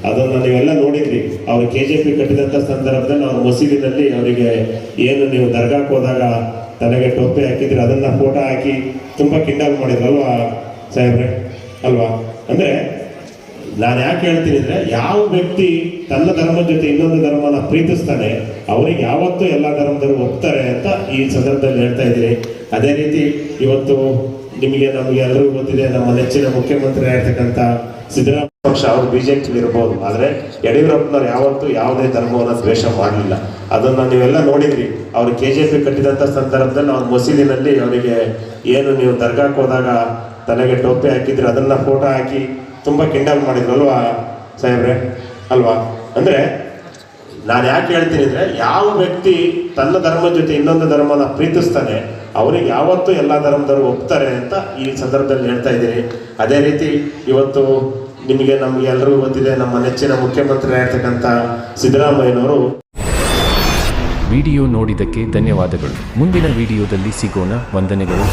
ಅದನ್ನು ನೀವೆಲ್ಲ ನೋಡಿದ್ರಿ. ಅವರು KJP ಕಟ್ಟಿದಂಥ ಸಂದರ್ಭದಲ್ಲಿ ಅವ್ರ ಮಸೀದಿನಲ್ಲಿ ಅವರಿಗೆ ಏನು ನೀವು ದರ್ಗಾಕ್ಕೆ ಹೋದಾಗ ತಲೆಗೆ ಟೊಪ್ಪೆ ಹಾಕಿದ್ರಿ, ಅದನ್ನ ಫೋಟೋ ಹಾಕಿ ತುಂಬಾ ಕಿಂಡಲ್ ಮಾಡಿದ್ರು ಅಲ್ವಾ ಸಾಹೇಬ್ರೆ? ಅಲ್ವಾ? ಅಂದ್ರೆ ನಾನು ಯಾಕೆ ಹೇಳ್ತೀನಿ ಅಂದ್ರೆ, ಯಾವ ವ್ಯಕ್ತಿ ತನ್ನ ಧರ್ಮದ ಜೊತೆ ಇನ್ನೊಂದು ಧರ್ಮನ ಪ್ರೀತಿಸ್ತಾನೆ ಅವರಿಗೆ ಯಾವತ್ತೂ ಎಲ್ಲ ಧರ್ಮದವರು ಒಪ್ತಾರೆ ಅಂತ ಈ ಸಂದರ್ಭದಲ್ಲಿ ಹೇಳ್ತಾ ಇದ್ದೀನಿ. ಅದೇ ರೀತಿ ಇವತ್ತು ನಮಗೆ ಎಲ್ಲರಿಗೂ ಗೊತ್ತಿದೆ, ನಮ್ಮ ನೆಚ್ಚಿನ ಮುಖ್ಯಮಂತ್ರಿ ಆಗಿರ್ತಕ್ಕಂಥ ಸಿದ್ದರಾಮಯ್ಯ ಪಕ್ಷ ಅವರು BJP ಇರ್ಬೋದು, ಆದರೆ ಯಡಿಯೂರಪ್ಪನವ್ರು ಯಾವತ್ತೂ ಯಾವುದೇ ಧರ್ಮವನ್ನು ದ್ವೇಷ ಮಾಡಲಿಲ್ಲ. ಅದನ್ನು ನೀವೆಲ್ಲ ನೋಡಿದ್ರಿ. ಅವರು KJP ಕಟ್ಟಿದಂಥ ಸಂದರ್ಭದಲ್ಲಿ ಅವ್ರ ಮಸೀದಿನಲ್ಲಿ ಅವರಿಗೆ ಏನು ನೀವು ದರ್ಗಾಕ್ಕೆ ಹೋದಾಗ ತಲೆಗೆ ಟೊಪ್ಪೆ ಹಾಕಿದ್ರಿ, ಅದನ್ನ ಫೋಟೋ ಹಾಕಿ ತುಂಬಾ ಕಿಂಡಲ್ ಮಾಡಿದ್ರು ಅಲ್ವಾ ಸಾಹೇಬ್ರೆ? ಅಲ್ವಾ? ಅಂದ್ರೆ ನಾನು ಯಾಕೆ ಹೇಳ್ತೀನಿ ಅಂದ್ರೆ, ಯಾವ ವ್ಯಕ್ತಿ ತನ್ನ ಧರ್ಮದ ಜೊತೆ ಇನ್ನೊಂದು ಧರ್ಮನ ಪ್ರೀತಿಸ್ತಾನೆ ಅವರಿಗೆ ಯಾವತ್ತೂ ಎಲ್ಲ ಧರ್ಮದವರು ಒಪ್ತಾರೆ ಅಂತ ಈ ಸಂದರ್ಭದಲ್ಲಿ ಹೇಳ್ತಾ ಇದ್ದೀನಿ. ಅದೇ ರೀತಿ ಇವತ್ತು ನಮಗೆ ಎಲ್ಲರಿಗೂ ಗೊತ್ತಿದೆ, ನಮ್ಮ ನೆಚ್ಚಿನ ಮುಖ್ಯಮಂತ್ರಿ ಆಗಿರ್ತಕ್ಕಂಥ ಸಿದ್ದರಾಮಯ್ಯನವರು. ವಿಡಿಯೋ ನೋಡಿದ್ದಕ್ಕೆ ಧನ್ಯವಾದಗಳು. ಮುಂದಿನ ವಿಡಿಯೋದಲ್ಲಿ ಸಿಗೋಣ. ವಂದನೆಗಳು.